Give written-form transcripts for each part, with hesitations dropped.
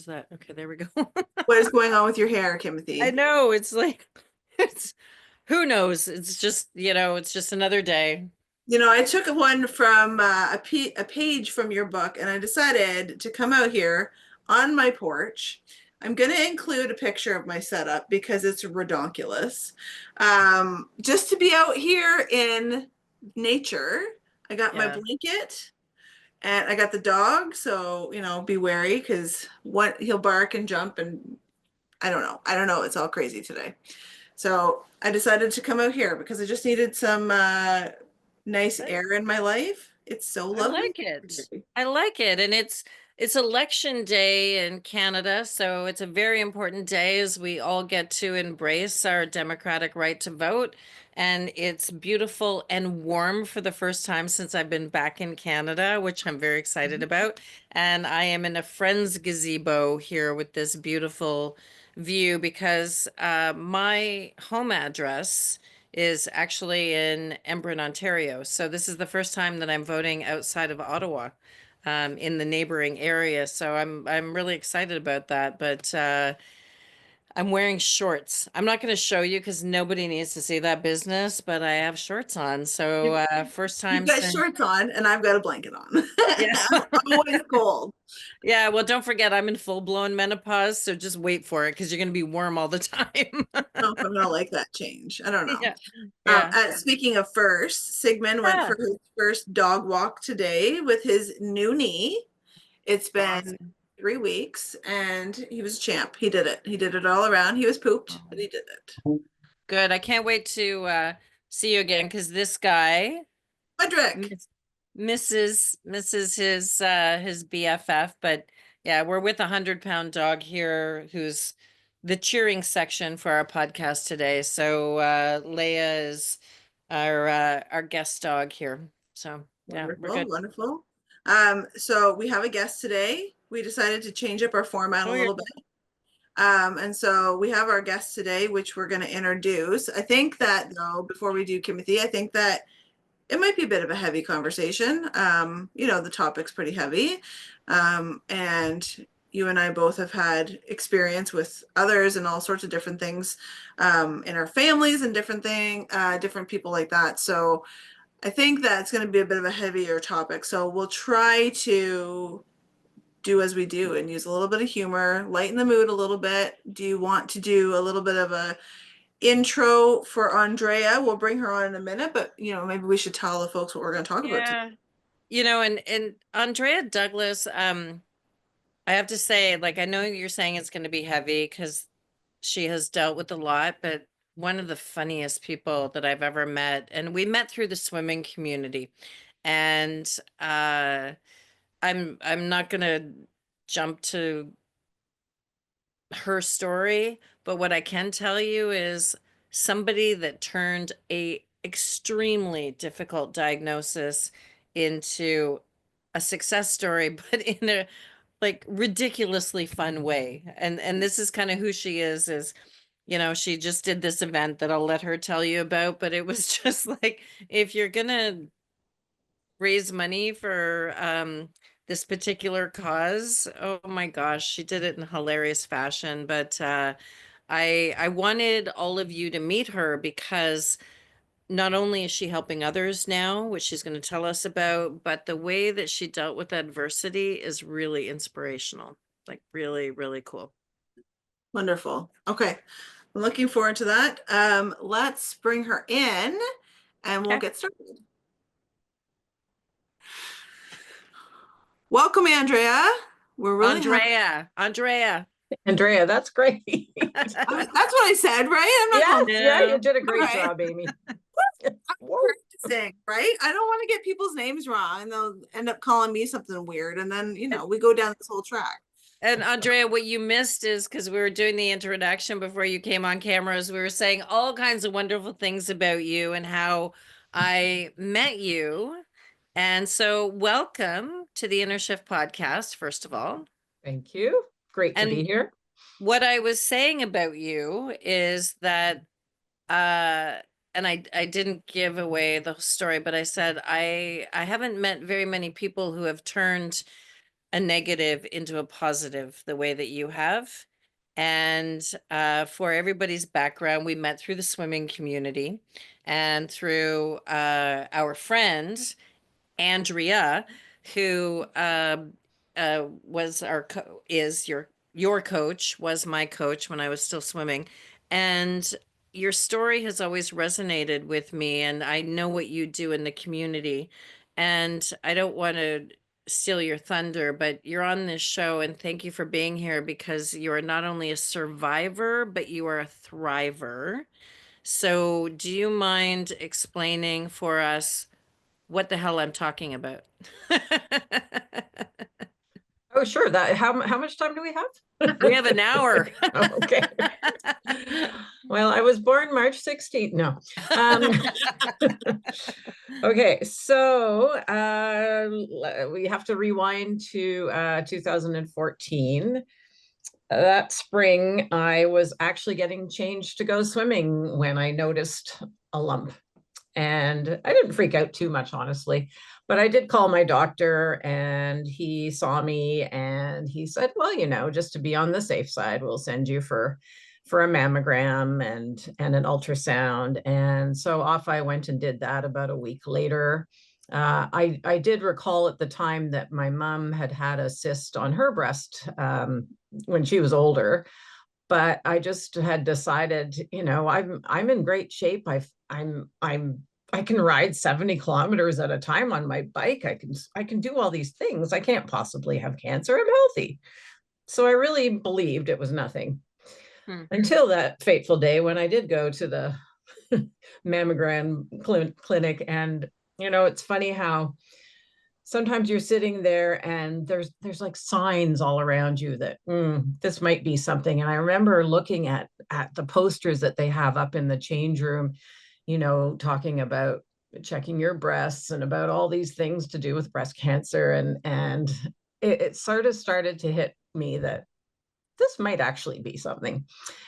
that? Okay, there we go. What is going on with your hair, I Kimothy? know, it's like, it's, who knows? It's just, it's just another day. I took one from a page from your book, and I decided to come out here on my porch. I'm going to include a picture of my setup because it's redonkulous. Just to be out here in nature. I got my Yeah. blanket and I got the dog, so be wary because what he'll bark and jump, and I don't know. I don't know. It's all crazy today. So I decided to come out here because I just needed some nice air in my life. It's so I lovely. like it. I like it. And it's election day in Canada, so it's a very important day as we all get to embrace our democratic right to vote. And it's beautiful and warm for the first time since I've been back in Canada, which I'm very excited about. And I am in a friend's gazebo here with this beautiful view because my home address is actually in Embrun, Ontario. So this is the first time that I'm voting outside of Ottawa, in the neighboring area. So I'm really excited about that. But I'm wearing shorts. I'm not going to show you because nobody needs to see that business, but I have shorts on. So first You've time got since, shorts on, and I've got a blanket on. yeah. I'm always cold. Yeah, well, don't forget I'm in full-blown menopause, so just wait for it because you're going to be warm all the time. I don't know if I'm gonna like that change. I don't know. Yeah. Yeah. Speaking of first, Sigmund went for Yeah. his first dog walk today with his new knee. It's been Awesome. 3 weeks, and he was a champ. He did it. He did it all around. He was pooped, but he did it. Good. I can't wait to see you again because this guy Frederick. miss, misses his BFF. But yeah, we're with 100-pound dog here who's the cheering section for our podcast today. So Leia is our guest dog here. So yeah, we're Wonderful, good. wonderful. So we have a guest today. We decided to change up our format a Oh, you're little bit. And so we have our guest today, which we're going to introduce. I think that, though, before we do Kimothy, I think that it might be a bit of a heavy conversation. The topic's pretty heavy. And you and I both have had experience with others and all sorts of different things in our families and different people like that. So I think that's going to be a bit of a heavier topic. So we'll try to do as we do and use a little bit of humor, lighten the mood a little bit. Do you want to do a little bit of a intro for Andrea? We'll bring her on in a minute, but maybe we should tell the folks what we're going to talk about today. Yeah. And Andrea Douglas, I have to say, like, I know you're saying it's going to be heavy because she has dealt with a lot, but one of the funniest people that I've ever met, and we met through the swimming community. And I'm not gonna jump to her story, but what I can tell you is somebody that turned a extremely difficult diagnosis into a success story, but in a like ridiculously fun way. And this is kind of who she is, she just did this event that I'll let her tell you about, but it was just like, if you're gonna raise money for this particular cause, oh my gosh, she did it in hilarious fashion. But I wanted all of you to meet her because not only is she helping others now, which she's going to tell us about, but the way that she dealt with adversity is really inspirational. Like really, really cool. Wonderful. Okay. I'm looking forward to that. Let's bring her in and we'll Okay. get started. Welcome, Andrea. We're really happy. Andrea. Andrea, that's great. That's what I said, right? I'm not Yes, calling. yeah, you did a great Okay. job, Amy. Whoa. Practicing, right? I don't want to get people's names wrong and they'll end up calling me something weird. And then, we go down this whole track. And Andrea, what you missed is because we were doing the introduction before you came on cameras, we were saying all kinds of wonderful things about you and how I met you. And so, welcome to the Inner Shift podcast, first of all. Thank you. Great to be here. What I was saying about you is that, and I didn't give away the story, but I said I haven't met very many people who have turned a negative into a positive the way that you have. And for everybody's background, we met through the swimming community and through our friend Andrea, who was is your coach, was my coach when I was still swimming, and your story has always resonated with me, and I know what you do in the community, and I don't want to steal your thunder, but you're on this show, and thank you for being here because you are not only a survivor, but you are a thriver. So, do you mind explaining for us what the hell I'm talking about? Oh, sure. How much time do we have? We have an hour. Oh, okay. Well, I was born March 16th. No. Okay, so we have to rewind to 2014. That spring, I was actually getting changed to go swimming when I noticed a lump. And I didn't freak out too much, honestly, but I did call my doctor and he saw me and he said, well, just to be on the safe side, we'll send you for a mammogram and an ultrasound. And so off I went and did that about a week later. I did recall at the time that my mom had had a cyst on her breast when she was older, but I just had decided, I'm in great shape. I can ride 70 kilometers at a time on my bike. I can do all these things. I can't possibly have cancer. I'm healthy. So I really believed it was nothing until that fateful day when I did go to the mammogram clinic. And, it's funny how sometimes you're sitting there and there's like signs all around you that this might be something. And I remember looking at the posters that they have up in the change room, talking about checking your breasts and about all these things to do with breast cancer. And it sort of started to hit me that this might actually be something.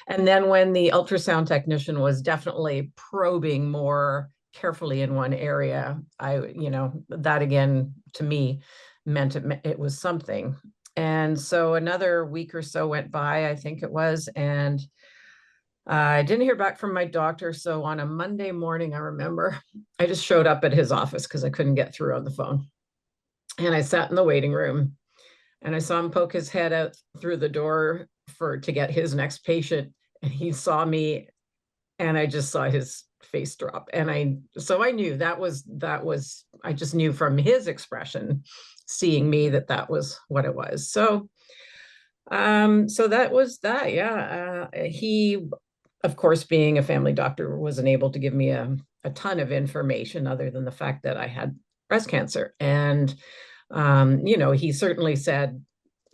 And then when the ultrasound technician was definitely probing more carefully in one area, that again, to me, meant it was something. And so another week or so went by, I think it was, and I didn't hear back from my doctor. So on a Monday morning, I remember I just showed up at his office because I couldn't get through on the phone. And I sat in the waiting room and I saw him poke his head out through the door to get his next patient. And he saw me and I just saw his face drop. And I knew that was, I just knew from his expression, seeing me, that was what it was. So that was that. Yeah. He, of course, being a family doctor, wasn't able to give me a ton of information other than the fact that I had breast cancer. And, he certainly said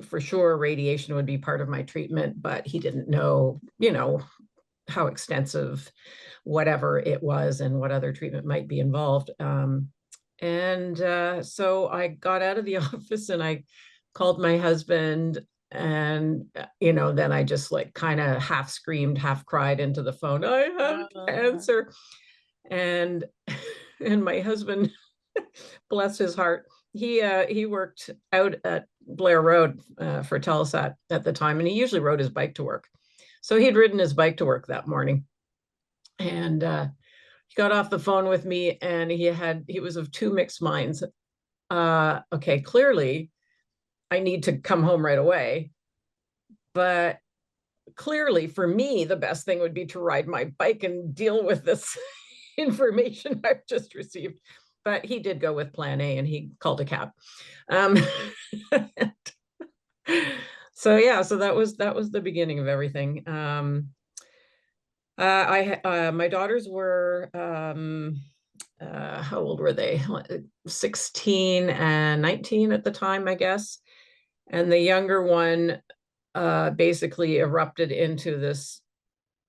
for sure radiation would be part of my treatment, but he didn't know, how extensive whatever it was and what other treatment might be involved. So I got out of the office and I called my husband and, then I just like kind of half screamed, half cried into the phone, I have cancer. And my husband, bless his heart, he worked out at Blair Road for Telesat at the time, and he usually rode his bike to work. So he'd ridden his bike to work that morning, and he got off the phone with me, and he was of two mixed minds. Okay, clearly, I need to come home right away, but clearly, for me, the best thing would be to ride my bike and deal with this information I've just received. But he did go with plan A and he called a cab. So that was the beginning of everything. My daughters were, how old were they? 16 and 19 at the time, I guess. And the younger one basically erupted into this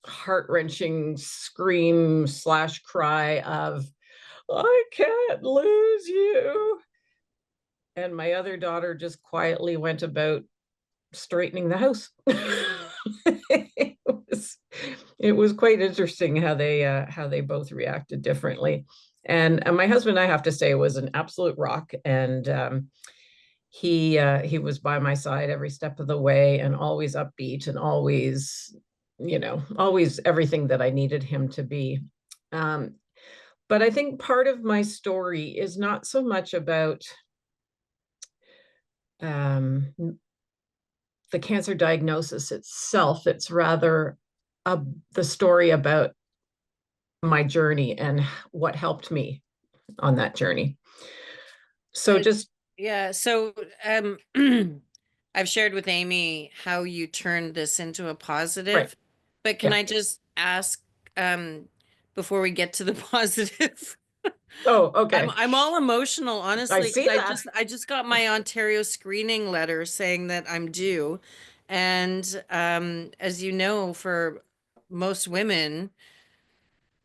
heart-wrenching scream / cry of, I can't lose you. And my other daughter just quietly went about straightening the house. It was quite interesting how they both reacted differently. And my husband, I have to say, was an absolute rock. And he was by my side every step of the way, and always upbeat, and always, always everything that I needed him to be. But I think part of my story is not so much about the cancer diagnosis itself. It's rather the story about my journey and what helped me on that journey. So just yeah. So I've shared with Amy how you turned this into a right. positive, but can Yeah. I just ask before we get to the positive? Oh, okay. I'm all emotional, I honestly, because see that. I just got my Ontario screening letter saying that I'm due. And as you know, for most women,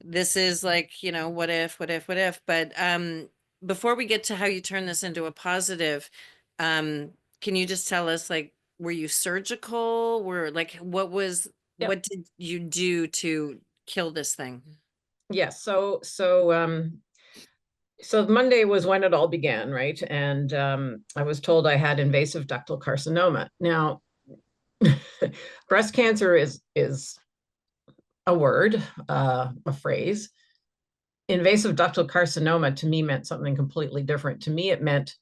this is like, what if, what if, what if. But before we get to how you turn this into a positive, um, can you just tell us, like, were you surgical? Like, Yep. what did you do to kill this thing? Yes. So Monday was when it all began, right? And I was told I had invasive ductal carcinoma. Now, breast cancer is a word, a phrase. Invasive ductal carcinoma to me meant something completely different. To me, it meant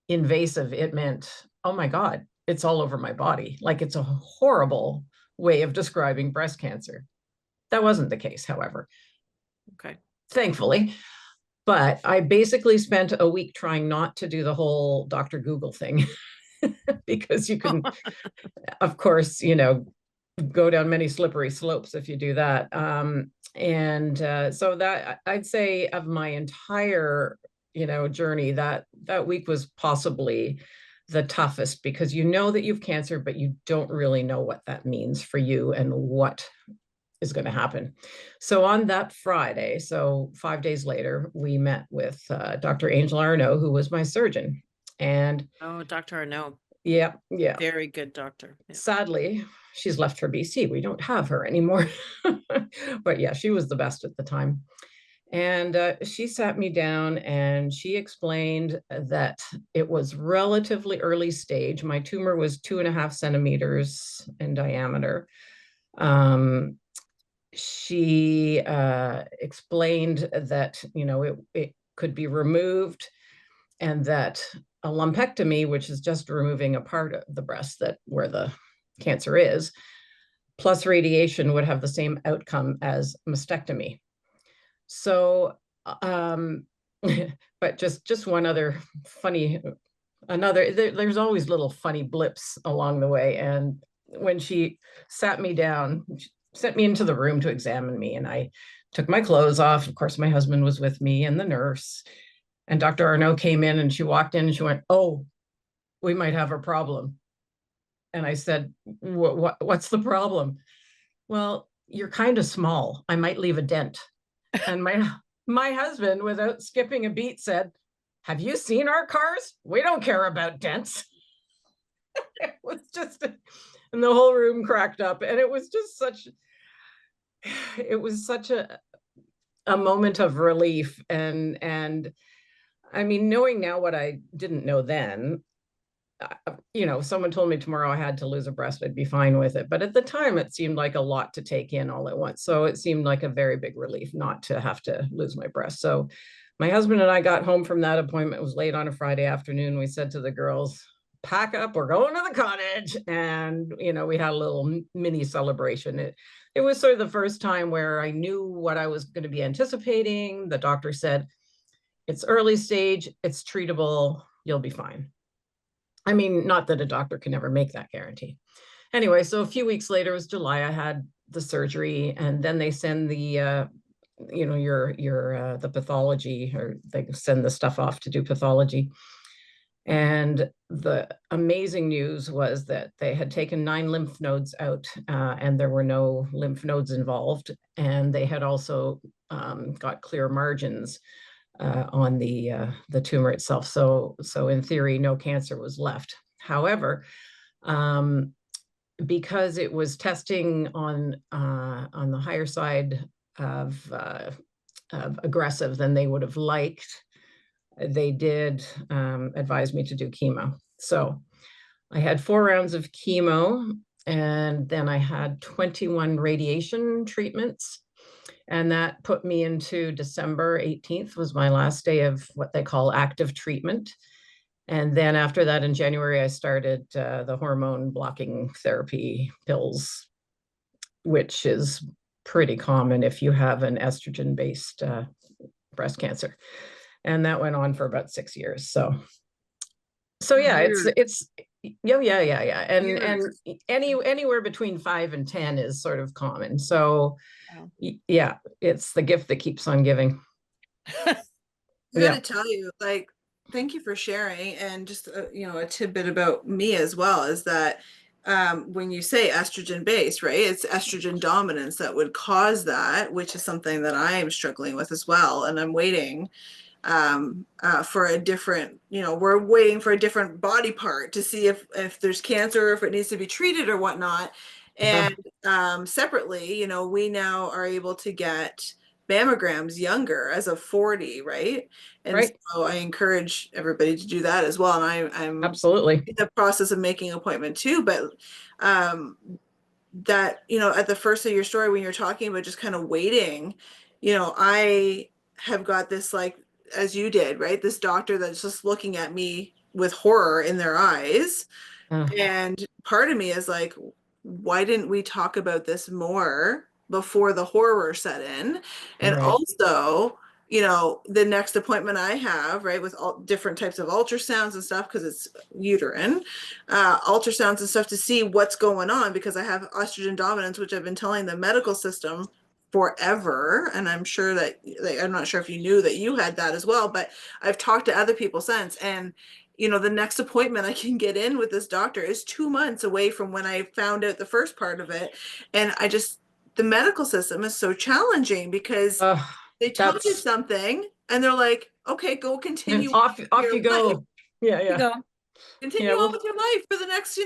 invasive. It meant, oh my God, it's all over my body. Like, it's a horrible way of describing breast cancer. That wasn't the case, however, Okay. thankfully. But I basically spent a week trying not to do the whole Dr. Google thing because you can, of course, go down many slippery slopes if you do that. So that, I'd say, of my entire, journey, that week was possibly the toughest, because you know that you've cancer, but you don't really know what that means for you and what is going to happen. So on that Friday, so 5 days later, we met with Dr. Angel Arnaud, who was my surgeon. And Oh, Dr. Arnaud. yeah, yeah. Very good doctor. Yeah. Sadly, she's left for BC. We don't have her anymore. But yeah, she was the best at the time. And she sat me down and she explained that it was relatively early stage. My tumor was 2.5 centimeters in diameter. She explained that, it could be removed, and that a lumpectomy, which is just removing a part of the breast that where the cancer is, plus radiation, would have the same outcome as mastectomy. So, but just one other funny, there's always little funny blips along the way. And when she sat me down, she sent me into the room to examine me, and I took my clothes off. Of course, my husband was with me and the nurse. And Dr. Arnaud came in and she walked in and she went, "Oh, we might have a problem." And I said, what's the problem? "Well, you're kind of small. I might leave a dent." And my husband, without skipping a beat, said, "Have you seen our cars? We don't care about dents." It was just, and the whole room cracked up. And it was just such a moment of relief. And I mean, knowing now what I didn't know then, someone told me tomorrow I had to lose a breast, I'd be fine with it. But at the time, it seemed like a lot to take in all at once. So it seemed like a very big relief not to have to lose my breast. So my husband and I got home from that appointment. It was late on a Friday afternoon. We said to the girls, "Pack up, we're going to the cottage." And, we had a little mini celebration. It was sort of the first time where I knew what I was going to be anticipating. The doctor said, "It's early stage, it's treatable, you'll be fine." I mean, not that a doctor can ever make that guarantee. Anyway, so a few weeks later, it was July, I had the surgery, and then they send the the pathology, or they send the stuff off to do pathology. And the amazing news was that they had taken 9 lymph nodes out, and there were no lymph nodes involved. And they had also got clear margins on the tumor itself. So in theory, no cancer was left. However, because it was testing on the higher side of aggressive than they would have liked, they did advise me to do chemo. So I had 4 rounds of chemo, and then I had 21 radiation treatments. And that put me into December 18th was my last day of what they call active treatment. And then after that, in January, I started the hormone blocking therapy pills, which is pretty common if you have an estrogen based breast cancer. And that went on for about 6 years. So yeah, it's yeah. And anywhere between 5 and 10 is sort of common. So Wow. yeah, it's the gift that keeps on giving. I Yeah. gotta tell you, like, thank you for sharing. And just a tidbit about me as well is that when you say estrogen based, right, it's estrogen dominance that would cause that, which is something that I am struggling with as well. And I'm waiting for a different, we're waiting for a different body part to see if there's cancer, if it needs to be treated or whatnot. And separately, we now are able to get mammograms younger as of 40, right? And Right. so I encourage everybody to do that as well. And I'm Absolutely. in the process of making an appointment too, but that, at the first of your story, when you're talking about just kind of waiting, I have got this, like, as you did, right? This doctor that's just looking at me with horror in their eyes. And part of me is like, why didn't we talk about this more before the horror set in? And Right. also, the next appointment I have, right, with all different types of ultrasounds and stuff, because it's uterine, ultrasounds and stuff to see what's going on, because I have estrogen dominance, which I've been telling the medical system forever. And I'm sure that, like, I'm not sure if you knew that you had that as well, but I've talked to other people since. And the next appointment I can get in with this doctor is 2 months away from when I found out the first part of it. And the medical system is so challenging because they tell you something and they're like, okay, go continue off your you life. go. Yeah. Continue on with your life for the next,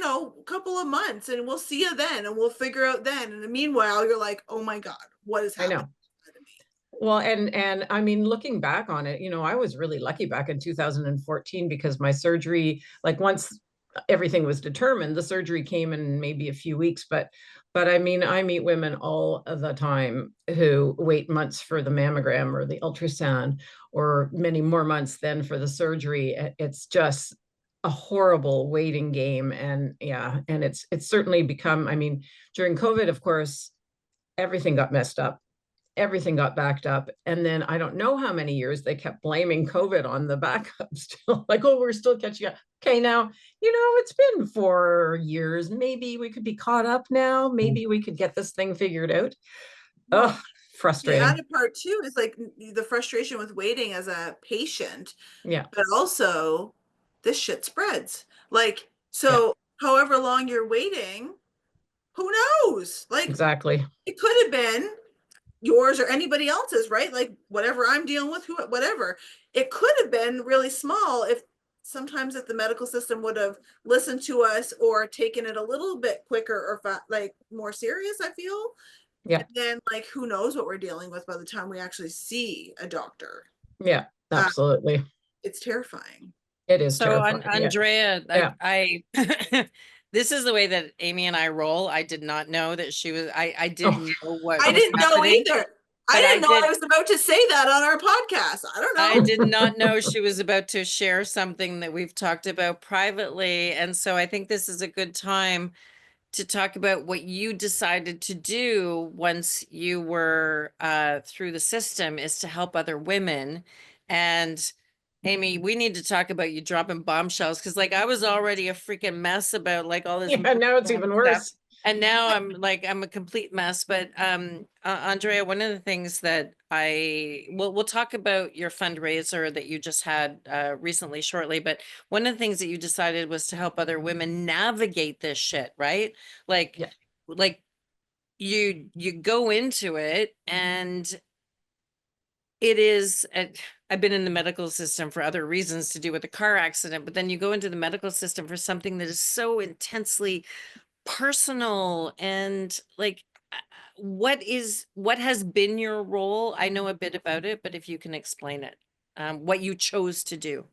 couple of months, and we'll see you then, and we'll figure out then. And meanwhile, you're like, oh my God, what is happening? I know. Well, and I mean, looking back on it, I was really lucky back in 2014 because my surgery, like once everything was determined, the surgery came in maybe a few weeks, but I mean, I meet women all the time who wait months for the mammogram or the ultrasound, or many more months than for the surgery. It's just a horrible waiting game. And yeah, and it's certainly become, I mean, during COVID, of course, everything got messed up, everything got backed up. And then I don't know how many years they kept blaming COVID on the backup still. Like, oh, we're still catching up. Okay, now, it's been 4 years. Maybe we could be caught up now. Maybe we could get this thing figured out. Well, Oh, frustrating. the added part too is like the frustration with waiting as a patient, Yeah. but also this shit spreads. Like, so however long you're waiting, who knows? Like, Exactly. it could have been yours or anybody else's, right? Like, whatever I'm dealing with, whatever. It could have been really small if the medical system would have listened to us or taken it a little bit quicker or like more serious, I feel. Yeah. And then, like, who knows what we're dealing with by the time we actually see a doctor. Yeah, absolutely. It's terrifying. It is So terrifying. Andrea, Yeah. I this is the way that Amy and I roll. I did not know that she was, I didn't know what I was didn't know happening, either. but I didn't know I was about to say that on our podcast. I don't know. I did not know she was about to share something that we've talked about privately. And so I think this is a good time to talk about what you decided to do once you were through the system, is to help other women. And Amy, we need to talk about you dropping bombshells, because like I was already a freaking mess about like all this Yeah, now it's even stuff. worse. And now I'm a complete mess. But Andrea, one of the things that we'll talk about your fundraiser that you just had recently shortly, but one of the things that you decided was to help other women navigate this shit, right? Like, Yeah. like you go into it, and it is I've been in the medical system for other reasons to do with a car accident, but then you go into the medical system for something that is so intensely personal. And like, what has been your role? I know a bit about it, but if you can explain it, what you chose to do.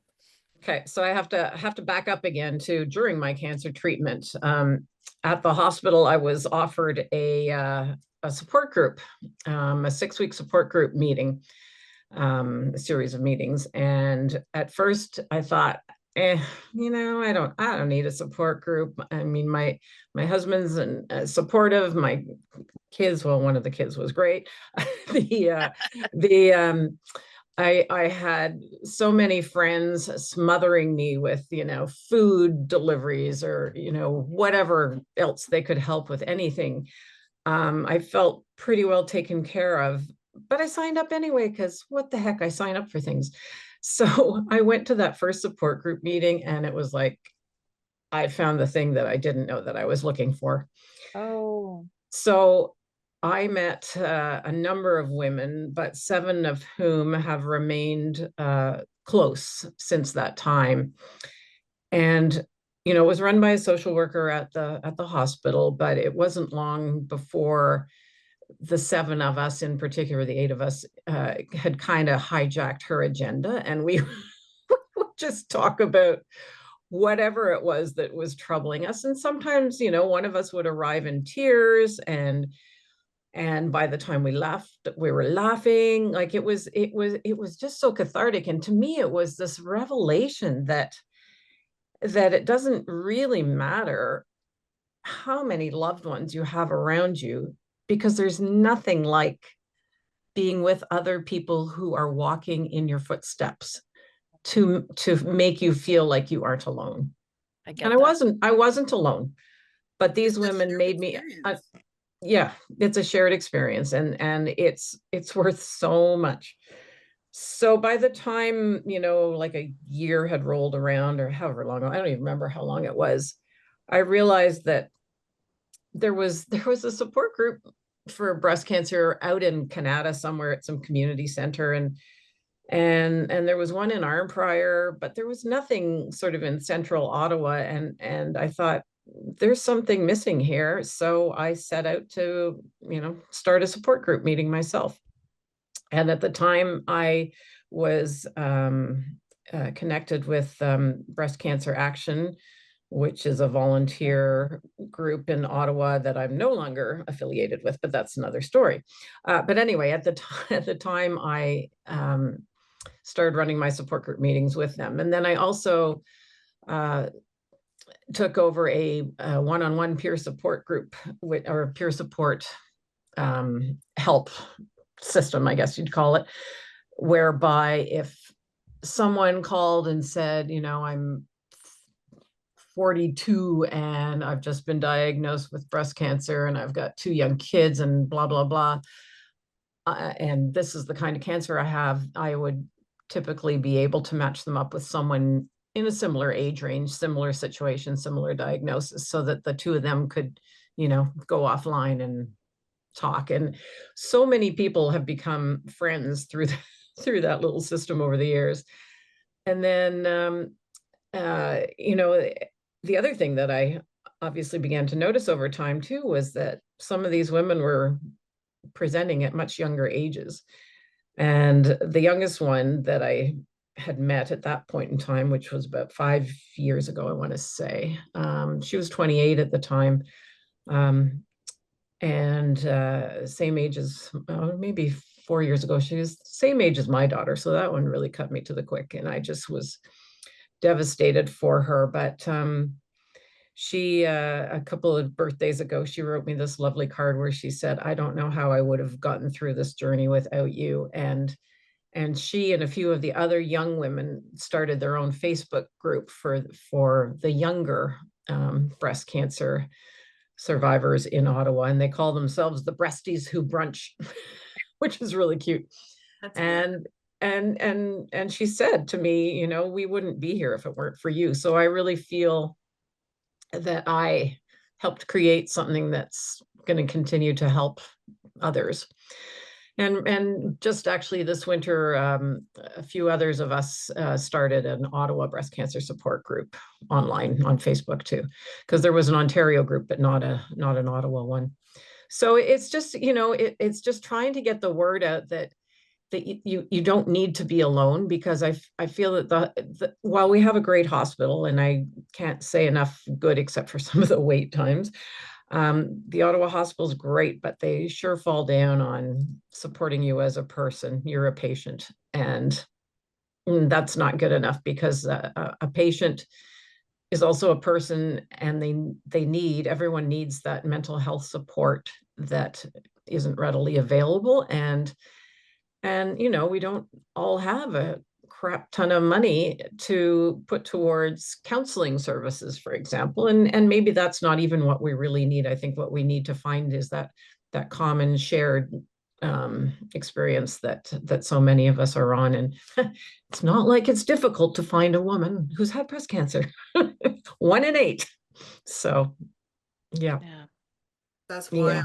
Okay, so I have to back up again to during my cancer treatment. At the hospital, I was offered a support group, a 6-week support group meeting, a series of meetings. And at first, I thought, I don't need a support group. I mean, my husband's supportive. My kids, well, one of the kids was great. The I had so many friends smothering me with, food deliveries or, whatever else they could help with anything. I felt pretty well taken care of, but I signed up anyway, because what the heck, I sign up for things. So I went to that first support group meeting, and it was like, I found the thing that I didn't know that I was looking for. Oh, So I met a number of women, but 7 of whom have remained close since that time. And it was run by a social worker at the hospital, but it wasn't long before the 7 of us, in particular, the 8 of us, had kind of hijacked her agenda, and we would just talk about whatever it was that was troubling us. And sometimes, one of us would arrive in tears, and by the time we left, we were laughing. Like it was just so cathartic. And to me, it was this revelation that it doesn't really matter how many loved ones you have around you, because there's nothing like being with other people who are walking in your footsteps to make you feel like you aren't alone. I And get that. I wasn't alone, but these It's a women shared made me, experience. yeah, it's a shared experience, and it's worth so much. So by the time, like a year had rolled around, or however long, I don't even remember how long it was, I realized that there was a support group for breast cancer out in Canada somewhere at some community center, and there was one in Arnprior, but there was nothing sort of in central Ottawa, and I thought, there's something missing here. So I set out to, start a support group meeting myself. And at the time, I was connected with Breast Cancer Action, which is a volunteer group in Ottawa that I'm no longer affiliated with, but that's another story. But anyway, at the time, I started running my support group meetings with them. And then I also took over a one-on-one peer support group or peer support help system, I guess you'd call it, whereby if someone called and said, I'm 42 and I've just been diagnosed with breast cancer and I've got 2 young kids and blah, blah, blah, and this is the kind of cancer I have, I would typically be able to match them up with someone in a similar age range, similar situation, similar diagnosis, so that the 2 of them could, go offline and talk. And so many people have become friends through that little system over the years. And then, the other thing that I obviously began to notice over time too was that some of these women were presenting at much younger ages. And the youngest one that I had met at that point in time, which was about 5 years ago, I want to say, she was 28 at the time. And same age as, maybe 4 years ago, she was the same age as my daughter. So that one really cut me to the quick, and I just was devastated for her. But she, a couple of birthdays ago, she wrote me this lovely card where she said, I don't know how I would have gotten through this journey without you. And she and a few of the other young women started their own Facebook group for the younger breast cancer survivors in Ottawa, and they call themselves the Breasties Who Brunch, which is really cute. That's And she said to me, we wouldn't be here if it weren't for you. So I really feel that I helped create something that's going to continue to help others. And just actually this winter, a few others of us started an Ottawa breast cancer support group online on Facebook too, because there was an Ontario group, but not an Ottawa one. So it's just, it's just trying to get the word out that you don't need to be alone, because I feel that while we have a great hospital, and I can't say enough good except for some of the wait times, the Ottawa hospital is great, but they sure fall down on supporting you as a person. You're a patient, and that's not good enough, because a patient is also a person, and everyone needs that mental health support that isn't readily available. And we don't all have a crap ton of money to put towards counseling services, for example. And maybe that's not even what we really need. I think what we need to find is that common shared experience that so many of us are on. And it's not like it's difficult to find a woman who's had breast cancer. 1 in 8. So yeah. That's why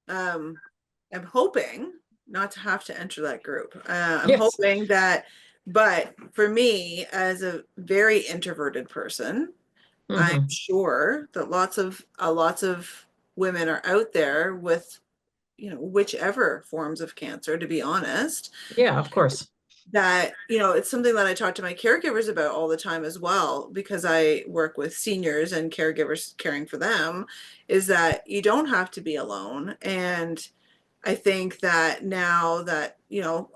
Yeah. I'm hoping not to have to enter that group. I'm Yes. hoping that, but for me, as a very introverted person, I'm Mhm. sure that lots of women are out there with, whichever forms of cancer, to be honest, Yeah, of course. that, it's something that I talk to my caregivers about all the time as well, because I work with seniors and caregivers caring for them, is that you don't have to be alone. And I think that now that,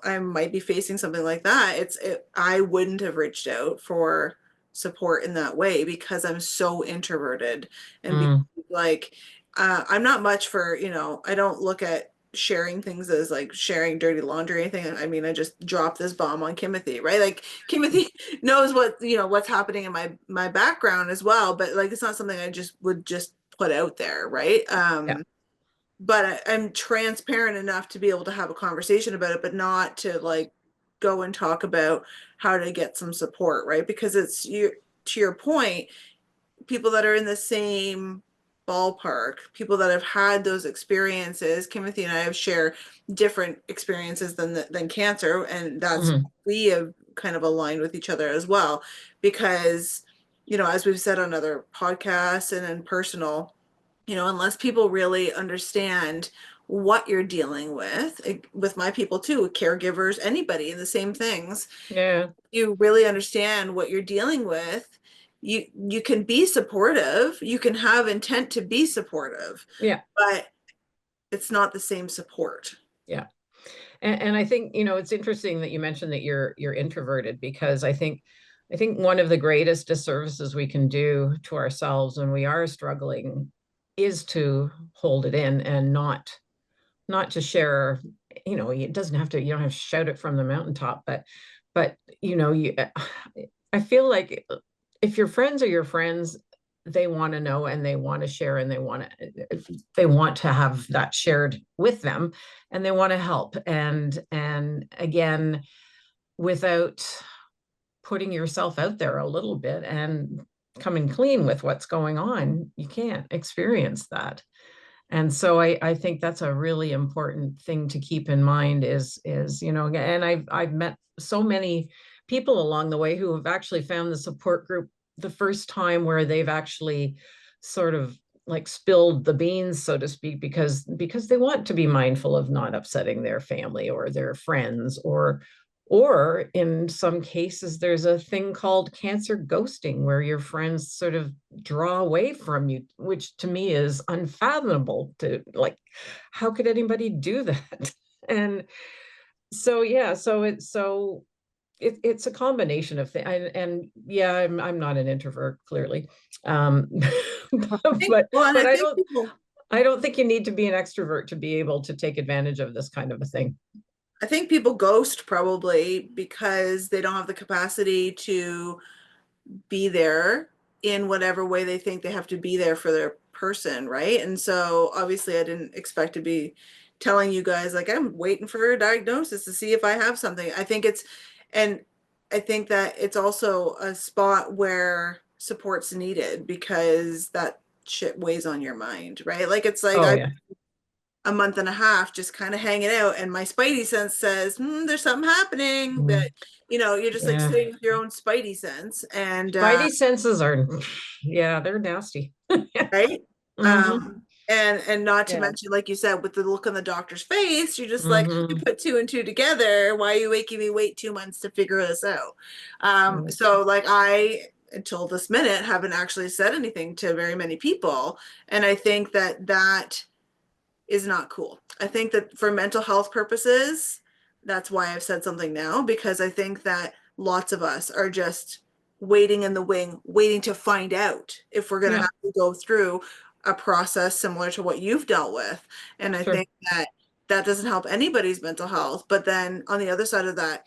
I might be facing something like that, I wouldn't have reached out for support in that way, because I'm so introverted, and Mm. like, I'm not much for, I don't look at sharing things as like sharing dirty laundry or anything. I mean, I just drop this bomb on Kimothy, right? Like Kimothy knows what's happening in my background as well, but like it's not something I would just put out there, right? Yeah. But I'm transparent enough to be able to have a conversation about it, but not to like go and talk about how to get some support, right? Because to your point, people that are in the same ballpark, people that have had those experiences. Kimothy and I have shared different experiences than cancer, and that's Mhm. we have kind of aligned with each other as well, because as we've said on other podcasts and in personal, unless people really understand what you're dealing with my people too, caregivers, anybody in the same things, Yeah. you really understand what you're dealing with, you can be supportive, you can have intent to be supportive, Yeah. but it's not the same support. Yeah. And I think, it's interesting that you mentioned that you're introverted, because I think one of the greatest disservices we can do to ourselves when we are struggling is to hold it in, and not to share. It doesn't have to, you don't have to shout it from the mountaintop, but I feel like if your friends are your friends, they want to know, and they want to share, and they want to have that shared with them, and they want to help. And again, without putting yourself out there a little bit and coming clean with what's going on, you can't experience that. And so I think that's a really important thing to keep in mind, is and I've met so many people along the way who have actually found the support group the first time, where they've actually sort of like spilled the beans, so to speak, because they want to be mindful of not upsetting their family or their friends, or in some cases there's a thing called cancer ghosting, where your friends sort of draw away from you, which to me is unfathomable. To like, how could anybody do that? And so yeah, it's a combination of things. And yeah, I'm not an introvert, clearly. but Well, and but I don't think you need to be an extrovert to be able to take advantage of this kind of a thing. I think people ghost probably because they don't have the capacity to be there in whatever way they think they have to be there for their person, right? And so obviously I didn't expect to be telling you guys like I'm waiting for a diagnosis to see if I have something. And I think that it's also a spot where support's needed, because that shit weighs on your mind, right? Like it's like Oh I yeah. a month and a half just kind of hanging out, and my spidey sense says there's something happening, Mm, but you're just like yeah. sitting with your own spidey sense, and Spidey senses are, yeah, they're nasty. right. Hmm. And not to Yeah. mention, like you said, with the look on the doctor's face, you're just like, you Mhm. put two and two together. Why are you making me wait 2 months to figure this out? Mm. So like I, until this minute, haven't actually said anything to very many people. And I think that that is not cool. I think that for mental health purposes, that's why I've said something now, because I think that lots of us are just waiting in the wing, waiting to find out if we're going to Yeah, have to go through a process similar to what you've dealt with. And I sure. think that that doesn't help anybody's mental health. But then on the other side of that,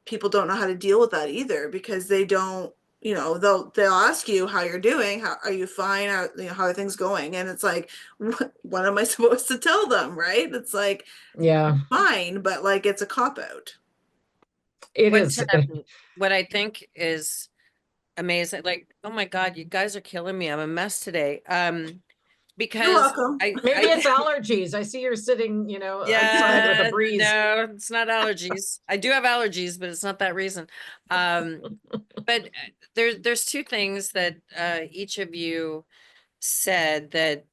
people don't know how to deal with that either, because they don't, they'll ask you how you're doing, how are you fine, how are things going, and it's like, what am I supposed to tell them, right? It's like, Yeah, fine, but like it's a cop out. it What is. what I think is amazing, like, oh my God, you guys are killing me. I'm a mess today. You're Because welcome. Maybe I it's allergies. I see you're sitting, outside with a yeah, breeze. no, it's not allergies. I do have allergies, but it's not that reason. But there's two things that each of you said that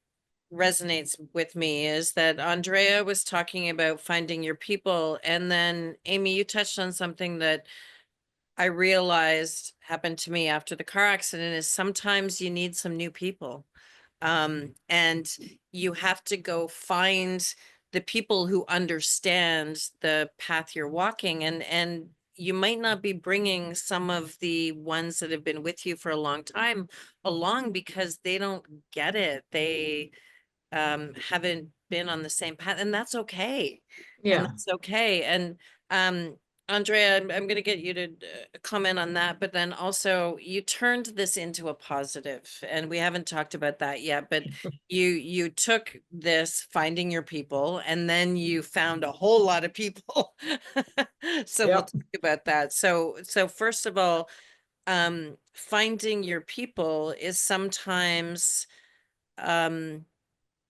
resonates with me, is that Andrea was talking about finding your people, and then Amy, you touched on something that I realized happened to me after the car accident, is sometimes you need some new people. And you have to go find the people who understand the path you're walking, and you might not be bringing some of the ones that have been with you for a long time along because they don't get it. They haven't been on the same path, and that's okay. And Yeah. that's okay. And um Andrea, I'm going to get you to comment on that, but then also you turned this into a positive, and we haven't talked about that yet, but you took this finding your people, and then you found a whole lot of people. So we'll Yep. talk about that. So first of all, finding your people is sometimes um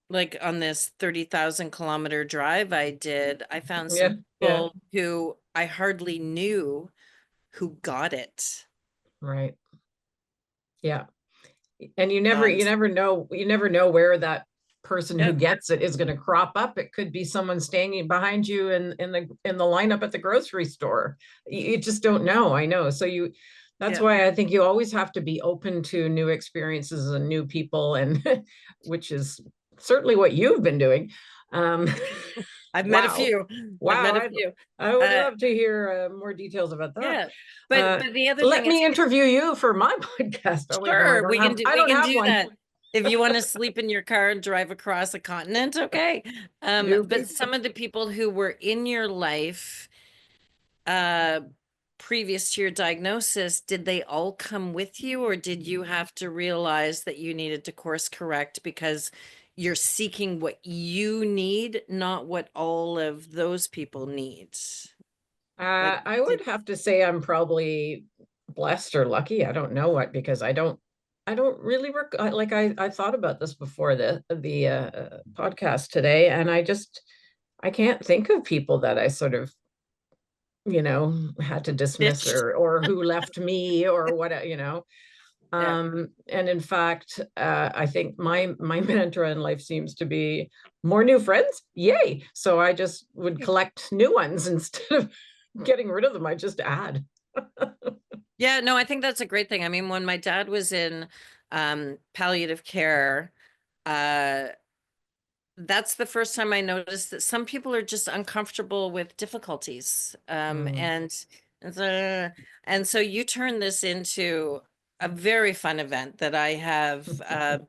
like on this 30,000 kilometer drive I did, I found Yeah. some Yeah. people who I hardly knew who got it. Right. Yeah. And you And never know where that person who yeah, gets it is going to crop up. It could be someone standing behind you in the lineup at the grocery store. You just don't know. I know. That's yeah. why I think you always have to be open to new experiences and new people, and which is certainly what you've been doing. Um, I've met a wow. few. I've Wow. met a I, few. I would Uh, love to hear more details about that. yeah. But the other Let thing is, me interview you for my podcast. Oh wait, no, sure, I we don't can have do one. that. If you want to sleep in your car and drive across a continent, okay. Nope. But some of the people who were in your life uh previous to your diagnosis, did they all come with you, or did you have to realize that you needed to course correct because you're seeking what you need, not what all of those people need? Like, I would have to say I'm probably blessed or lucky. I don't know what, because I don't really work like I thought about this before the podcast today, and I can't think of people that I sort of had to dismiss, ditched. or who left me or what. Yeah. And in fact, I think my mantra in life seems to be more new friends. Yay. So I just would collect new ones instead of getting rid of them. I just add. Yeah, no, I think that's a great thing. I mean, when my dad was in palliative care, uh that's the first time I noticed that some people are just uncomfortable with difficulties. Mm. And so, and so you turn this into a very fun event that I have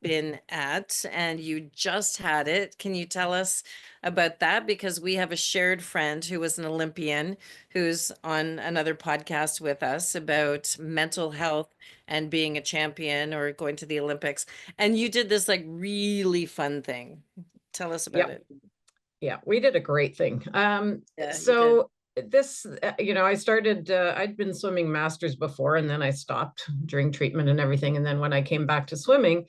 been at, and you just had it. Can you tell us about that? Because we have a shared friend who was an Olympian who's on another podcast with us about mental health and being a champion or going to the Olympics. And you did this like really fun thing. Tell us about Yep. it. Yeah, we did a great thing. Yeah, you did. So I started, I'd been swimming masters before, and then I stopped during treatment and everything. And then when I came back to swimming,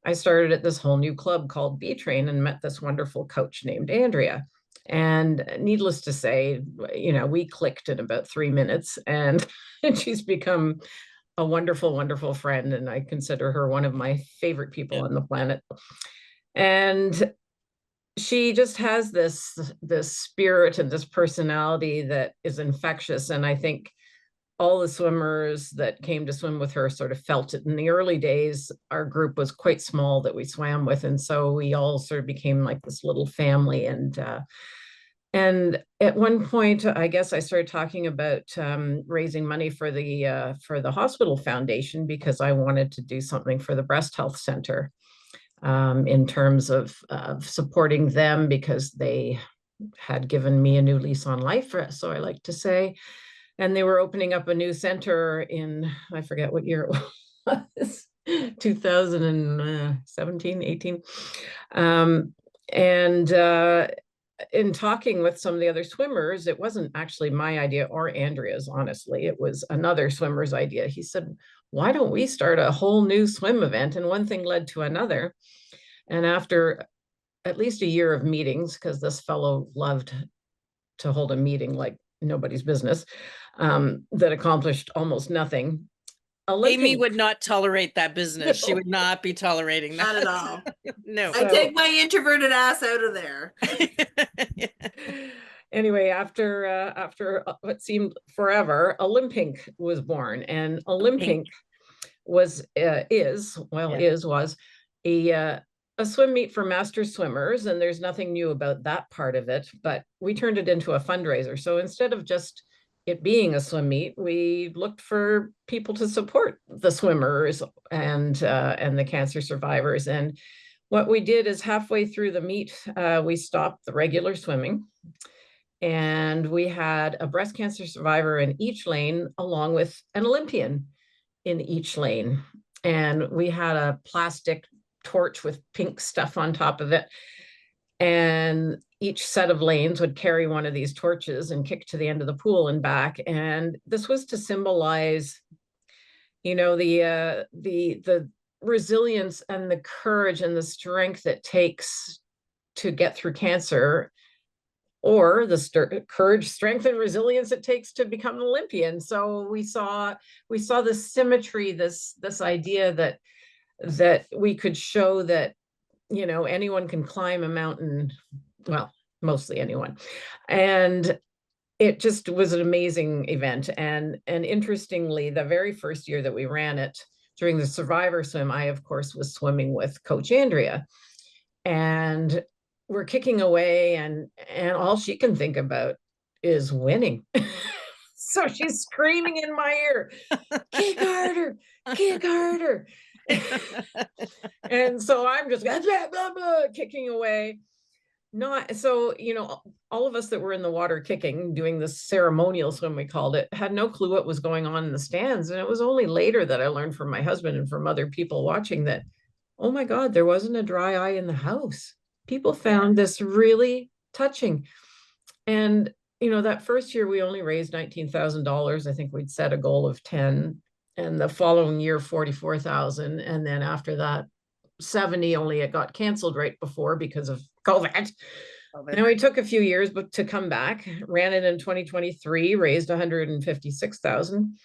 I started at this whole new club called B Train and met this wonderful coach named Andrea. And needless to say, we clicked in about 3 minutes, and, and she's become a wonderful, wonderful friend. And I consider her one of my favorite people Yeah. on the planet. And she just has this spirit and this personality that is infectious. And I think all the swimmers that came to swim with her sort of felt it. In the early days, our group was quite small that we swam with, and so we all sort of became like this little family. And at one point, I guess I started talking about raising money for the hospital foundation, because I wanted to do something for the breast health center, in terms of supporting them, because they had given me a new lease on life, so I like to say. And they were opening up a new center in, I forget what year it was, 2017, 18. And in talking with some of the other swimmers, it wasn't actually my idea or Andrea's, honestly. It was another swimmer's idea. He said, why don't we start a whole new swim event? And one thing led to another. And after at least a year of meetings, because this fellow loved to hold a meeting like nobody's business, that accomplished almost nothing. Amy would not tolerate that business. She No. would not be tolerating that. Not at all. No. I take my introverted ass out of there. Anyway, after what seemed forever, Olympink was born, and Olympink was was a swim meet for master swimmers, and there's nothing new about that part of it, but we turned it into a fundraiser. So instead of just it being a swim meet, we looked for people to support the swimmers and the cancer survivors. And what we did is, halfway through the meet, we stopped the regular swimming, and we had a breast cancer survivor in each lane, along with an Olympian in each lane. And we had a plastic torch with pink stuff on top of it. And each set of lanes would carry one of these torches and kick to the end of the pool and back. And this was to symbolize, the resilience and the courage and the strength it takes to get through cancer, or the courage, strength, and resilience it takes to become an Olympian. So we saw the symmetry, this idea that we could show that, anyone can climb a mountain, well, mostly anyone. And it just was an amazing event. And interestingly, the very first year that we ran it, during the survivor swim, I, of course, was swimming with Coach Andrea. And we're kicking away, and all she can think about is winning. So she's screaming in my ear, kick harder, kick harder. And so I'm just blah, blah, blah, kicking away. Not so, all of us that were in the water kicking, doing this ceremonial swim, we called it, had no clue what was going on in the stands. And it was only later that I learned from my husband and from other people watching that, oh my God, there wasn't a dry eye in the house. People found this really touching. And, that first year we only raised $19,000. I think we'd set a goal of 10, and the following year, 44,000. And then after that, 70, only it got canceled right before because of COVID. And we took a few years to come back, ran it in 2023, raised 156,000.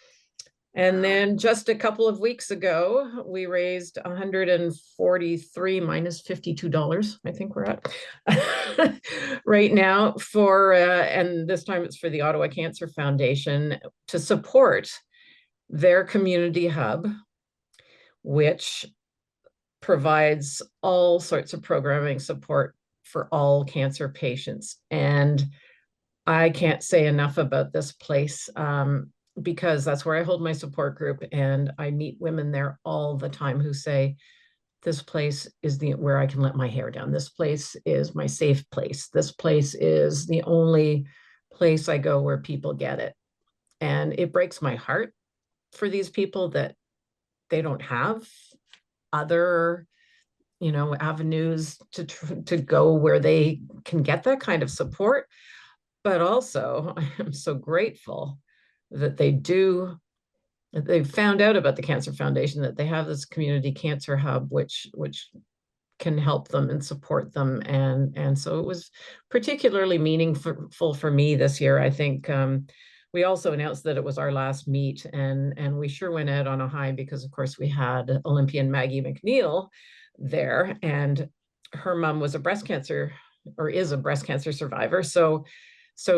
And then just a couple of weeks ago, we raised 143 minus $52, I think we're at right now, and this time it's for the Ottawa Cancer Foundation, to support their community hub, which provides all sorts of programming support for all cancer patients. And I can't say enough about this place, because that's where I hold my support group, and I meet women there all the time who say, this place is where I can let my hair down. This place is my safe place. This place is the only place I go where people get it. And it breaks my heart for these people that they don't have other, avenues to go where they can get that kind of support. But also, I am so grateful that they found out about the Cancer Foundation, that they have this community cancer hub, which can help them and support them. And so it was particularly meaningful for me this year. I think we also announced that it was our last meet, and we sure went out on a high, because of course we had Olympian Maggie McNeil there. And her mom was a breast cancer, or is a breast cancer survivor. So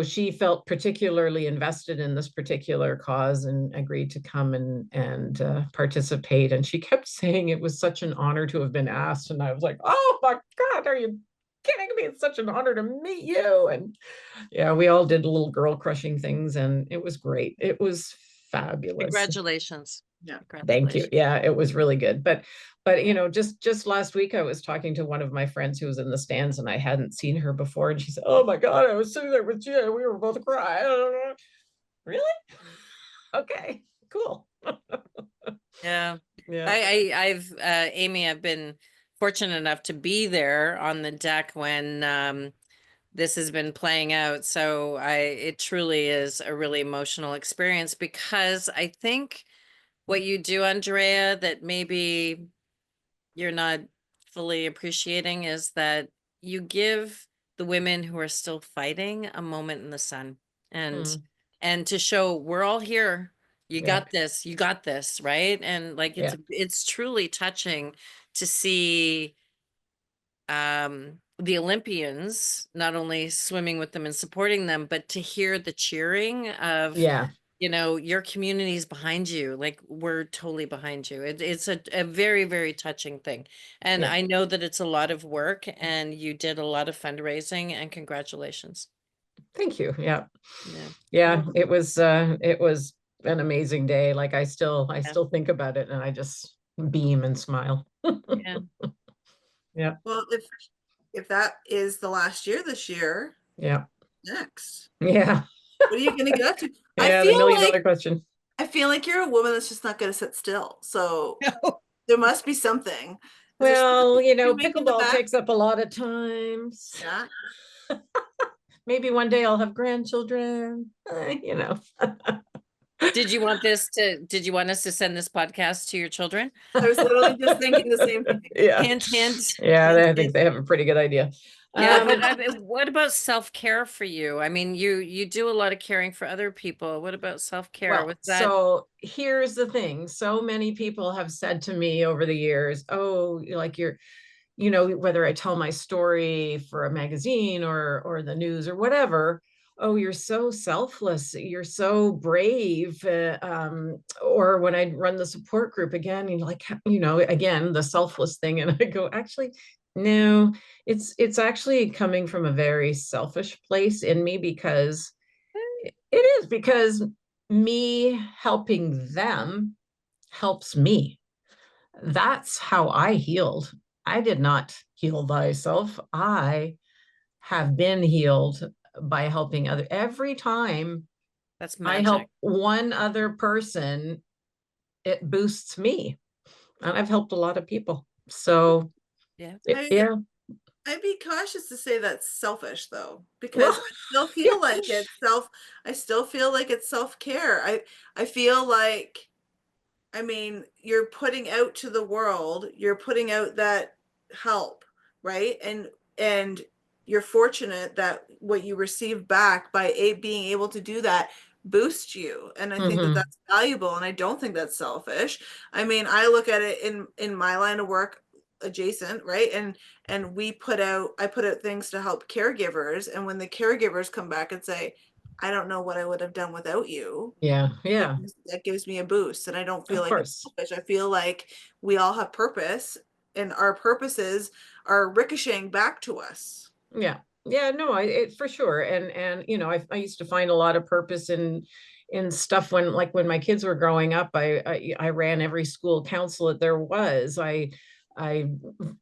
she felt particularly invested in this particular cause and agreed to come and participate. And she kept saying it was such an honor to have been asked. And I was like, oh my God, are you kidding me? It's such an honor to meet you. And yeah, we all did little girl crushing things, and it was great. It was fabulous. Congratulations. Yeah. Thank you. Yeah, it was really good. But you Yeah. know, just last week I was talking to one of my friends who was in the stands, and I hadn't seen her before, and she said, "Oh my God, I was sitting there with you, and we were both crying." Really? Okay, cool. Yeah. Yeah. Amy, I've been fortunate enough to be there on the deck when this has been playing out. So it truly is a really emotional experience, because I think what you do, Andrea, that maybe you're not fully appreciating is that you give the women who are still fighting a moment in the sun, and Mm, to show we're all here. You yeah. got this. You got this, right? And like Yeah. it's truly touching to see the Olympians not only swimming with them and supporting them, but to hear the cheering of, Yeah. you know, your community's behind you. Like, we're totally behind you. It's a very, very touching thing. And Yeah. I know that it's a lot of work, and you did a lot of fundraising, and congratulations. Thank you. Yeah. Yeah. Yeah. Well, It was an amazing day. Like I still yeah. think about it, and I just beam and smile. Yeah. Yeah. Well, if that is the last year this year, Yeah. next, Yeah. what are you gonna get up to? Yeah. The million dollar question. I feel like you're a woman that's just not gonna sit still. So No. there must be something. Is there something Well, you know, doing in the pickleball back? takes up a lot of times. Yeah. Maybe one day I'll have grandchildren, you know. Did you want us to send this podcast to your children? I was literally just thinking the same thing. Yeah. Hint, hint. Yeah, Hint, I think hint. they have a pretty good idea. Yeah, but what about self-care for you? I mean, you do a lot of caring for other people. What about self-care? Well, Was that so here's the thing. So many people have said to me over the years, oh, like you're, you know, whether I tell my story for a magazine or the news or whatever, oh, you're so selfless, you're so brave. Or when I run the support group again, you like, you know, again, the selfless thing. And I go, actually, no, it's actually coming from a very selfish place in me, because it is, because me helping them helps me. That's how I healed. I did not heal thyself. I have been healed by helping other. Every time that's I help magic? one other person, it boosts me. And I've helped a lot of people. So Yeah. yeah. I'd be cautious to say that's selfish though, because Well, I still feel like I still feel like it's self-care. I feel like, I mean, you're putting out to the world, you're putting out that help, right? And you're fortunate that what you receive back by being able to do that boosts you. And I think that mhm, that's valuable, and I don't think that's selfish. I mean, I look at it in my line of work adjacent, right? And I put out things to help caregivers, and when the caregivers come back and say, I don't know what I would have done without you, yeah, yeah, that gives me a boost, and I don't feel of like it's course. selfish. I feel like we all have purpose, and our purposes are ricocheting back to us. Yeah. Yeah, no, it for sure. And you know, I used to find a lot of purpose in stuff when, like when my kids were growing up, I ran every school council that there was. I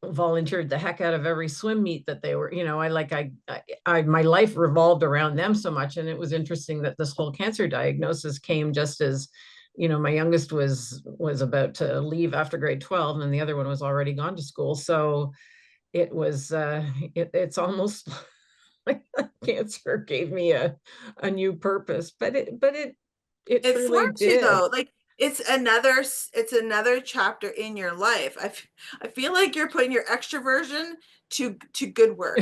volunteered the heck out of every swim meet that they were, you know, I my life revolved around them so much. And it was interesting that this whole cancer diagnosis came just as, you know, my youngest was about to leave after grade 12, and the other one was already gone to school. So it was it's almost like cancer gave me a new purpose, but it It truly forms you did. though, like it's another chapter in your life. I feel like you're putting your extroversion to good work.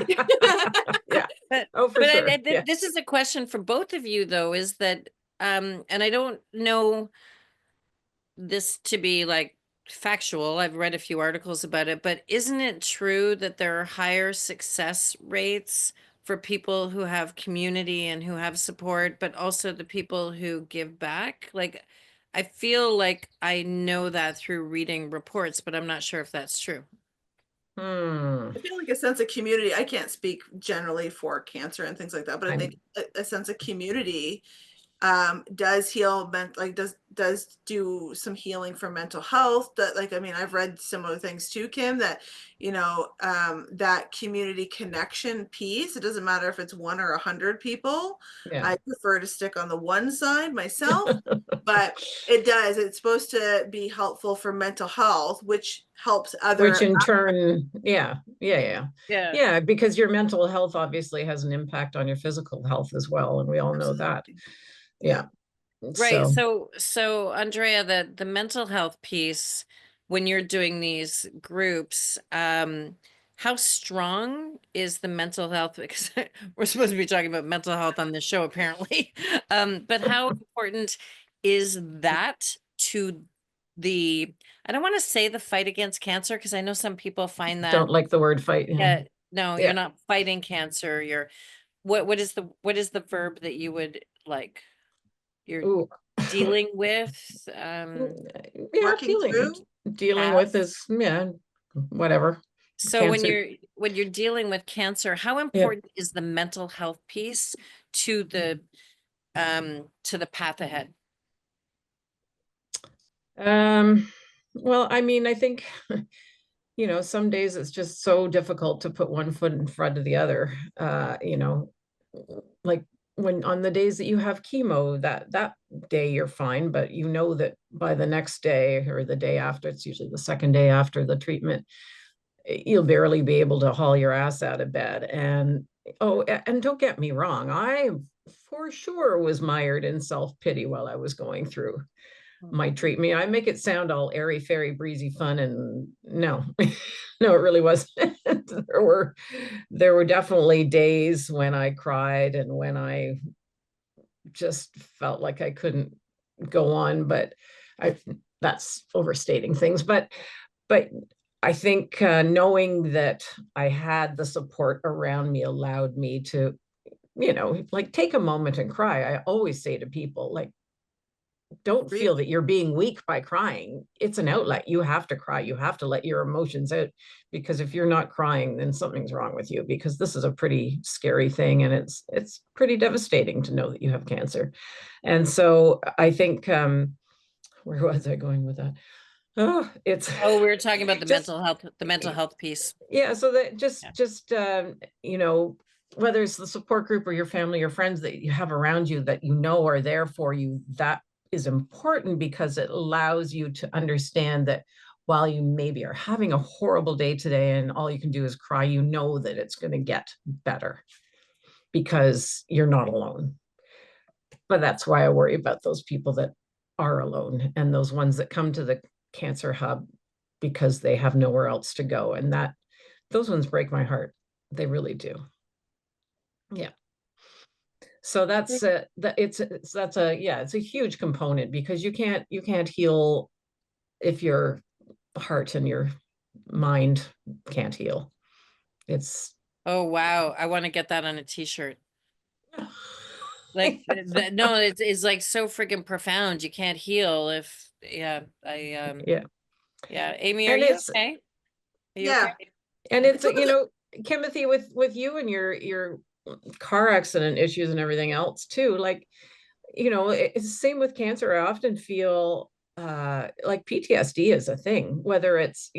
Yeah. But Oh, for sure. Yeah. this is a question for both of you though, is that and I don't know this to be like factual. I've read a few articles about it, but isn't it true that there are higher success rates for people who have community and who have support, but also the people who give back? Like, I feel like I know that through reading reports, but I'm not sure if that's true. Hmm. I feel like a sense of community. I can't speak generally for cancer and things like that, but I think I'm a sense of community does heal like does do some healing for mental health. That, like, I mean, I've read similar things too, Kim, that that community connection piece, it doesn't matter if it's 1 or 100 people. yeah. I prefer to stick on the one side myself, but it's supposed to be helpful for mental health, which helps Which other. in turn, yeah. Yeah. Yeah, because your mental health obviously has an impact on your physical health as well, and we all know that. Absolutely. Yeah. Yeah. Right. So So Andrea, the mental health piece, when you're doing these groups, how strong is the mental health? Because we're supposed to be talking about mental health on this show, apparently. But how important is that to the, I don't want to say the fight against cancer, because I know some people find that, don't like the word fight. Yeah. yeah, no, you're Yeah. not fighting cancer. You're, what is the verb that you would like? You're Ooh. dealing with, Yeah, Working through. dealing have. with is, yeah, whatever. So Cancer. when you're dealing with cancer, how Yeah. important is the mental health piece to the path ahead? Um, well, I mean, I think, some days it's just so difficult to put one foot in front of the other. Like when on the days that you have chemo, that day you're fine, but you know that by the next day or the day after, it's usually the second day after the treatment, you'll barely be able to haul your ass out of bed. And and don't get me wrong, I for sure was mired in self-pity while I was going through my treatment. I make it sound all airy fairy breezy fun, and no, no, it really wasn't. There were definitely days when I cried and when I just felt like I couldn't go on, but I that's overstating things. But I think knowing that I had the support around me allowed me to, like take a moment and cry. I always say to people, like, don't Breathe. feel that you're being weak by crying. It's an outlet. You have to cry. You have to let your emotions out, because if you're not crying, then something's wrong with you, because this is a pretty scary thing, and it's pretty devastating to know that you have cancer. And so I think where was I going with that? Oh, it's Oh, we were talking about just the mental health piece. yeah, so that Yeah. just whether it's the support group or your family or friends that you have around you that are there for you, that is important, because it allows you to understand that while you maybe are having a horrible day today and all you can do is cry, you know that it's going to get better because you're not alone. But that's why I worry about those people that are alone and those ones that come to the cancer hub because they have nowhere else to go. And those ones break my heart. They really do. Yeah. So that's it's a huge component, because you can't heal if your heart and your mind can't heal. It's Oh, wow. I want to get that on a t-shirt. Like no, it's like so freaking profound. You can't heal if, yeah, yeah. yeah. Amy, are And you it's okay? Are you Yeah. okay? and Okay. it's Kimothy, with you and your car accident issues and everything else too, like, it's the same with cancer. I often feel like PTSD is a thing, whether it's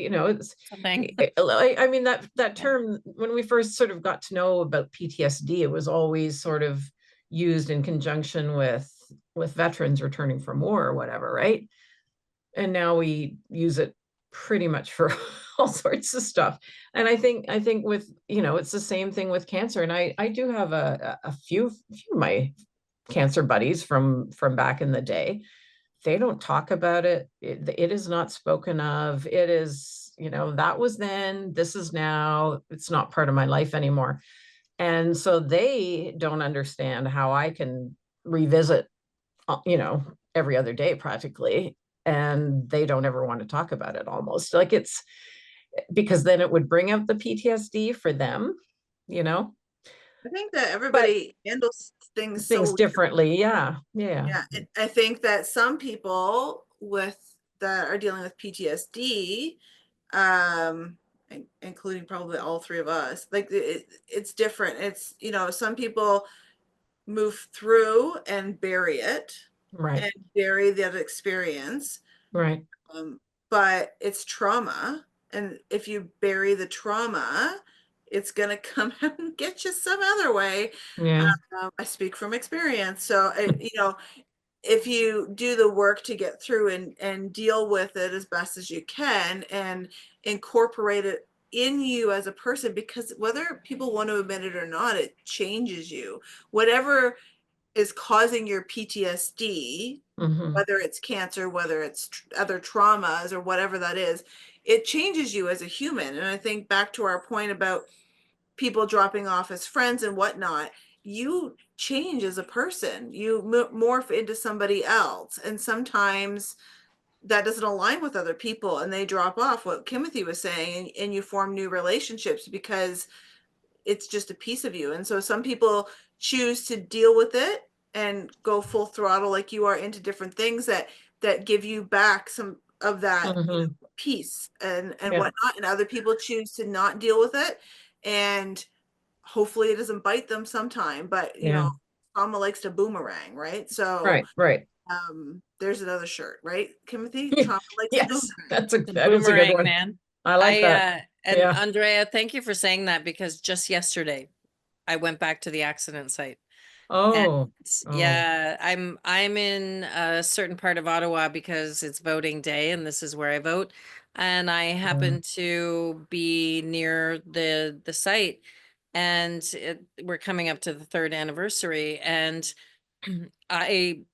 Something. I mean, that Yeah. term, when we first sort of got to know about PTSD, it was always sort of used in conjunction with veterans returning from war or whatever, right? And now we use it pretty much for all sorts of stuff. And I think with, it's the same thing with cancer. And I do have a few of my cancer buddies from back in the day. They don't talk about it. It is not spoken of. It is, that was then, this is now. It's not part of my life anymore. And so they don't understand how I can revisit, every other day practically, and they don't ever want to talk about it, almost like it's because then it would bring up the PTSD for them, you know, I think that but everybody handles things things so differently. Yeah. Yeah. yeah. I think that some people that are dealing with PTSD, including probably all three of us, like it's different. It's, some people move through and bury it Right. and bury that experience. Right. Um, but it's trauma. And if you bury the trauma, it's going to come out and get you some other way. Yeah. I speak from experience. So, if you do the work to get through and deal with it as best as you can and incorporate it in you as a person, because whether people want to admit it or not, it changes you. Whatever is causing your PTSD, Hmm. whether it's cancer, whether it's other traumas or whatever that is, it changes you as a human. And I think back to our point about people dropping off as friends and whatnot, you change as a person, you morph into somebody else. And sometimes that doesn't align with other people and they drop off, what Kimothy was saying, and you form new relationships because it's just a piece of you. And so some people choose to deal with it and go full throttle like you are into different things that give you back some of that, Hmm. peace and Yeah. whatnot. And other people choose to not deal with it, and hopefully it doesn't bite them sometime. But Yeah. trauma likes to boomerang, right? So Right. Right. there's another shirt, right, Kimothy? Trauma likes to Yes, boomerang. The that is a good boomerang, one. man. I like that. And Yeah. Andrea, thank you for saying that, because just yesterday I went back to the accident site. And Oh. Oh. yeah, I'm in a certain part of Ottawa because it's voting day and this is where I vote. And I Uh, happen to be near the site, and we're coming up to the third anniversary. And I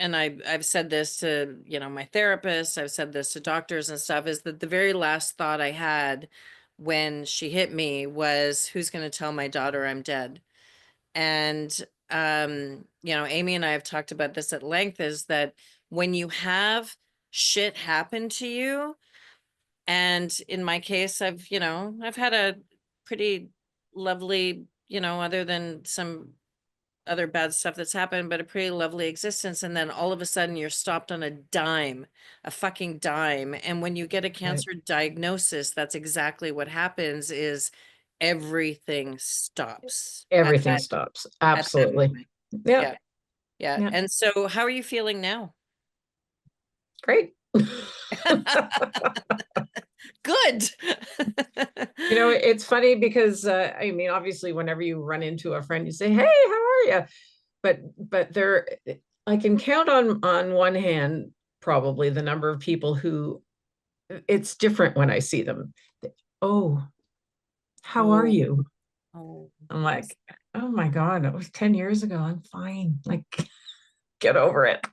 I've said this to, my therapist, I've said this to doctors and stuff, is that the very last thought I had when she hit me was, who's going to tell my daughter I'm dead? And Amy and I have talked about this at length, is that when you have shit happen to you, and in my case, I've had a pretty lovely, other than some other bad stuff that's happened, but a pretty lovely existence. And then all of a sudden you're stopped on a dime, a fucking dime. And when you get a right. cancer diagnosis, that's exactly what happens, is everything stops Everything stops. at that Absolutely. moment. Yeah. Yeah. Yeah. Yeah. And so how are you feeling now? Great. Good. It's funny because I mean, obviously, whenever you run into a friend, you say, "Hey, how are you?" But there, I can count on one hand probably the number of people who it's different when I see them. Oh, how are Oh, you? oh, I'm yes. like, oh my God, it was 10 years ago. I'm fine. Like, get over it.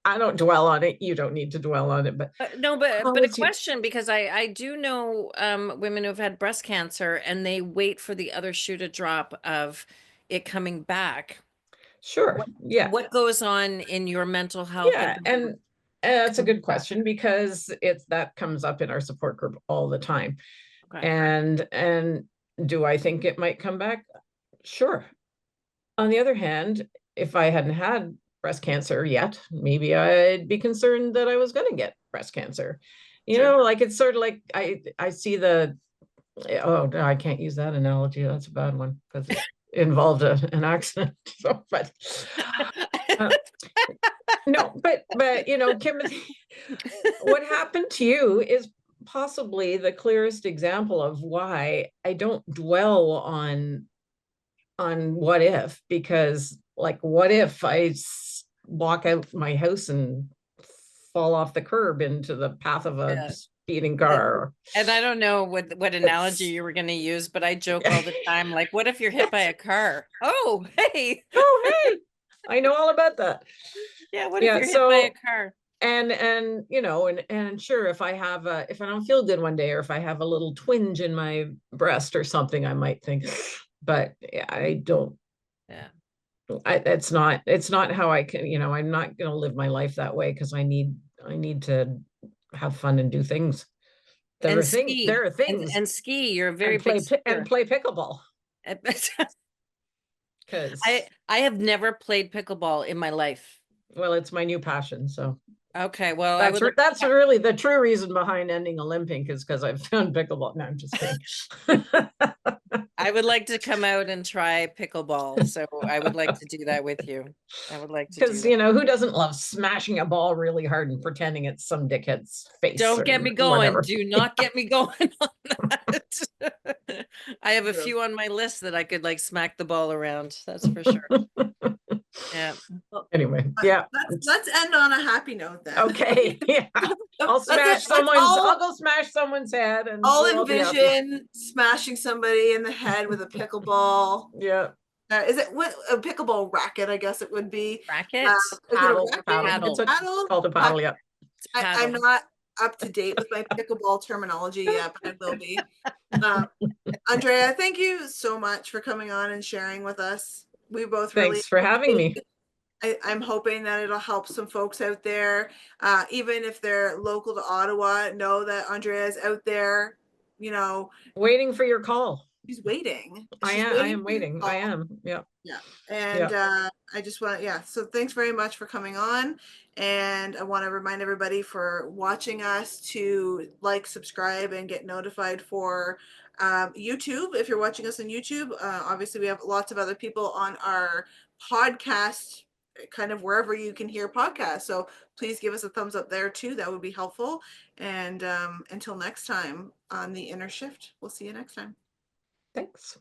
I don't dwell on it. You don't need to dwell on it. But No, how but a is you? question, because I do know women who've had breast cancer and they wait for the other shoe to drop of it coming back. Sure. What Yeah. what goes on in your mental health that Yeah. And that's a comes good back? question because that comes up in our support group all the time. Okay. And do I think it might come back? Sure. On the other hand, if I hadn't had breast cancer yet, maybe I'd be concerned that I was going to get breast cancer. Sure. Like it's sort of like I see oh no, I can't use that analogy. That's a bad one because it involved an accident. So, but uh, no, but Kimothy, what happened to you is possibly the clearest example of why I don't dwell on what if, because like what if I walk out my house and fall off the curb into the path of a Yeah. speeding car? And I don't know what analogy It's you were going to use, but I joke yeah. all the time, like, what if you're hit by a car? Oh, hey. Oh, hey, I know all about that. Yeah, what if Yeah. you're hit by a So car? and sure, if if I don't feel good one day, or if I have a little twinge in my breast or something, I might think, but I don't. Yeah. It's not how I can, I'm not going to live my life that way because I need to have fun and do things. There And are things. ski. There are things. And ski. You're a very And play big and skier. play pickleball. Because I have never played pickleball in my life. well, it's my new passion. So Okay, well, I would that's really the true reason behind ending Olympink is because I've found pickleball. No, I'm just kidding. I would like to come out and try pickleball. So I would like to do that with you. I would like to do Because that. who doesn't love smashing a ball really hard and pretending it's some dickhead's face? Don't get me going. Whatever. Do not get me going on that. I have a few on my list that I could like smack the ball around. That's for sure. Yeah. Anyway, yeah. Let's end on a happy note then. Okay. Yeah. I'll go smash someone's head and I'll we'll envision smashing somebody in the head with a pickleball. Yeah. Is it what a pickleball racket? I guess it would be. Racket? Is it a Paddle. racket? Paddle. It's Paddle? called a paddle, yeah. I'm not up to date with my pickleball terminology yet, but I will be. Andrea, thank you so much for coming on and sharing with us. We both really Thanks for having me. I'm hoping that it'll help some folks out there, even if they're local to Ottawa, know that Andrea is out there, Waiting for your call. she's waiting. I am waiting. I am. Yeah. Yeah. And I just want so thanks very much for coming on. And I want to remind everybody for watching us to like, subscribe, and get notified for YouTube. If you're watching us on YouTube, obviously we have lots of other people on our podcast, kind of wherever you can hear podcasts. So please give us a thumbs up there too. That would be helpful. And until next time on The Inner Shift, we'll see you next time. Thanks.